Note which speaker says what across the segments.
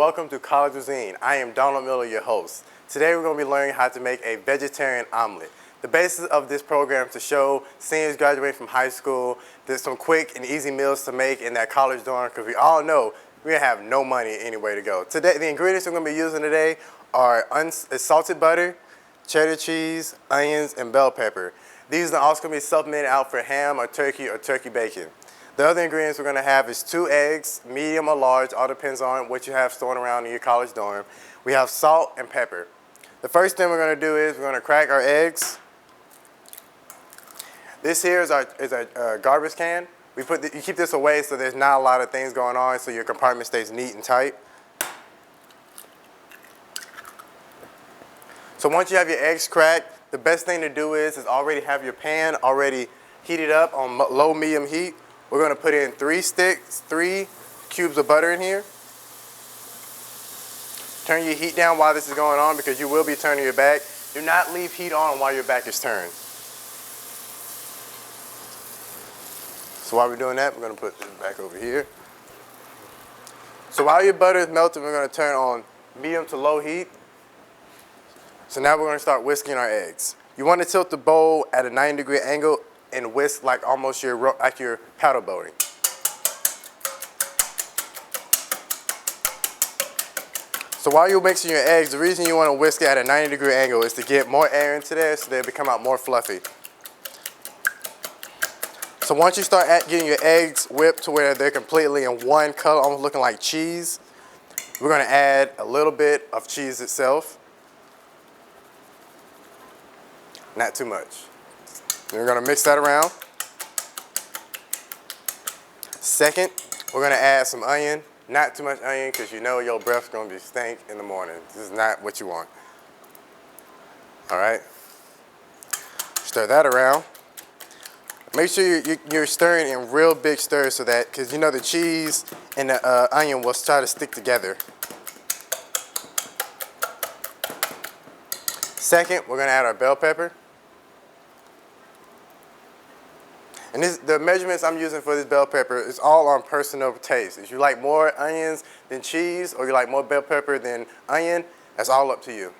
Speaker 1: welcome to Cuisine. I am Donald Miller, your host. Today we're going to be learning how to make a vegetarian omelet. The basis of this program is to show seniors graduating from high school there's some quick and easy meals to make in that college dorm, because we all know we're going to have no money anywhere to go. Today, the ingredients we're going to be using today are salted butter, cheddar cheese, onions, and bell pepper. These are also going to be supplemented out for ham or turkey bacon. The other ingredients we're going to have is 2 eggs, medium or large, all depends on what you have stored around in your college dorm. We have salt and pepper. The first thing we're going to do is we're going to crack our eggs. This here is our garbage can. You keep this away so there's not a lot of things going on, so your compartment stays neat and tight. So once you have your eggs cracked, the best thing to do is already have your pan already heated up on low medium heat. We're going to put in 3 cubes of butter in here. Turn your heat down while this is going on, because you will be turning your back. Do not leave heat on while your back is turned. So while we're doing that, we're going to put this back over here. So while your butter is melting, we're going to turn on medium to low heat. So now we're going to start whisking our eggs. You want to tilt the bowl at a 90-degree angle and whisk like almost your paddle boating. So while you're mixing your eggs, the reason you want to whisk it at a 90-degree angle is to get more air into there so they become out more fluffy. So once you start getting your eggs whipped to where they're completely in one color, almost looking like cheese, we're going to add a little bit of cheese itself. Not too much. We're going to mix that around. Second, we're going to add some onion. Not too much onion, because you know your breath's going to be stink in the morning. This is not what you want. All right. Stir that around. Make sure you're stirring in real big stirs, so that, because you know the cheese and the onion will try to stick together. Second, we're going to add our bell pepper. And the measurements I'm using for this bell pepper is all on personal taste. If you like more onions than cheese, or you like more bell pepper than onion, that's all up to you.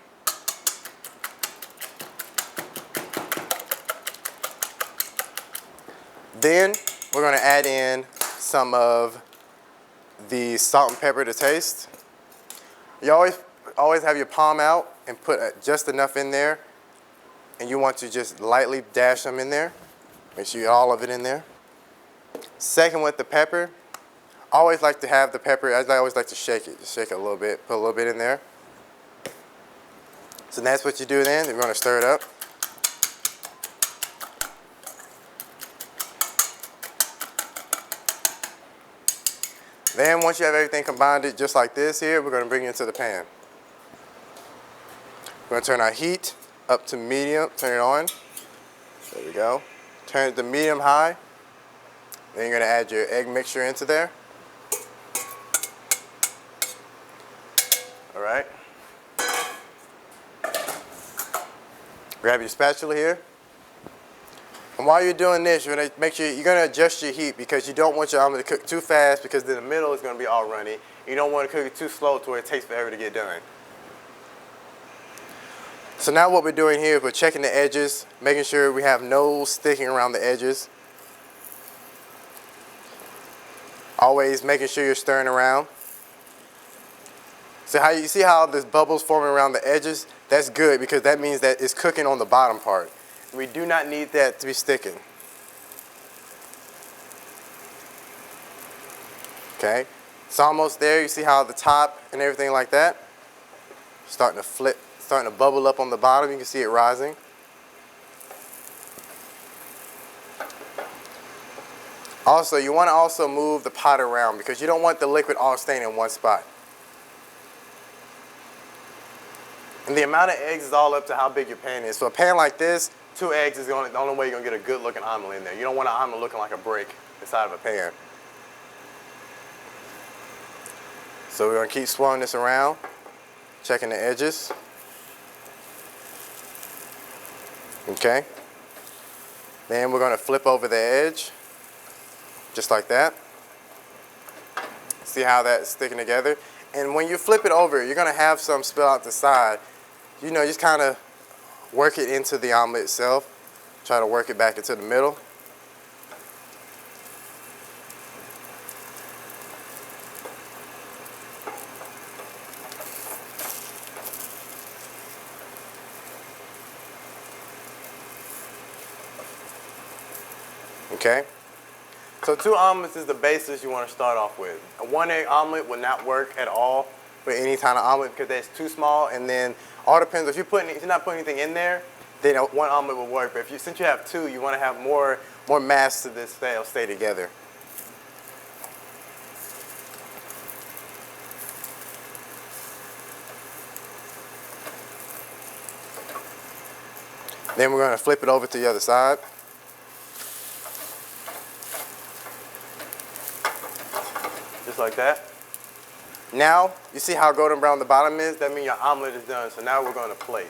Speaker 1: Then we're going to add in some of the salt and pepper to taste. You always have your palm out and put just enough in there, and you want to just lightly dash them in there. Make sure you get all of it in there. Second, with the pepper, I always like to have the pepper, I always like to shake it. Just shake it a little bit, put a little bit in there. So that's what you do then. You're going to stir it up. Then once you have everything combined just like this here, we're going to bring it into the pan. We're going to turn our heat up to medium, turn it on. There we go. Turn it to medium high. Then you're going to add your egg mixture into there. All right. Grab your spatula here. And while you're doing this, you're going to make sure you're going to adjust your heat, because you don't want your omelet to cook too fast, because then the middle is going to be all runny. You don't want to cook it too slow to where it takes forever to get done. So now what we're doing here is we're checking the edges, making sure we have no sticking around the edges. Always making sure you're stirring around. So you see how there's bubbles forming around the edges? That's good, because that means that it's cooking on the bottom part. We do not need that to be sticking. Okay, it's almost there. You see how the top and everything like that? Starting to flip. Starting to bubble up on the bottom. You can see it rising. Also, you want to also move the pot around, because you don't want the liquid all staying in one spot. And the amount of eggs is all up to how big your pan is. So a pan like this, 2 eggs is the only way you're going to get a good looking omelet in there. You don't want an omelet looking like a brick inside of a pan. So we're going to keep swirling this around, checking the edges. Okay. Then we're going to flip over the edge, just like that. See how that's sticking together? And when you flip it over, you're gonna have some spill out the side. You know, just kind of work it into the omelet itself. Try to work it back into the middle. Okay? So 2 omelets is the basis you want to start off with. A 1 egg omelet would not work at all for any kind of omelet because it's too small, and then all depends if you're not putting anything in there, then 1 omelet will work. But since you have 2, you want to have more mass to this they'll stay together. Then we're going to flip it over to the other side. Just like that. Now, you see how golden brown the bottom is? That means your omelet is done. So now we're going to plate.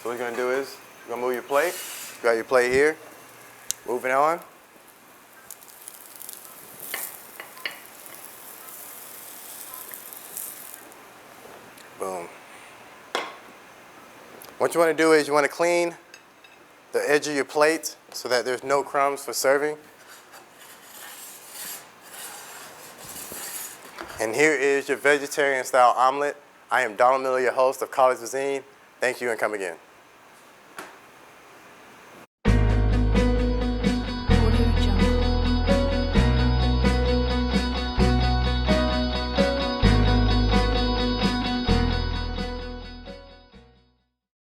Speaker 1: So what you're going to do is, you're going to move your plate. You got your plate here. Moving on. Boom. What you want to do is you want to clean the edge of your plate so that there's no crumbs for serving. And here is your vegetarian style omelet. I am Donald Miller, your host of College Cuisine. Thank you and come again.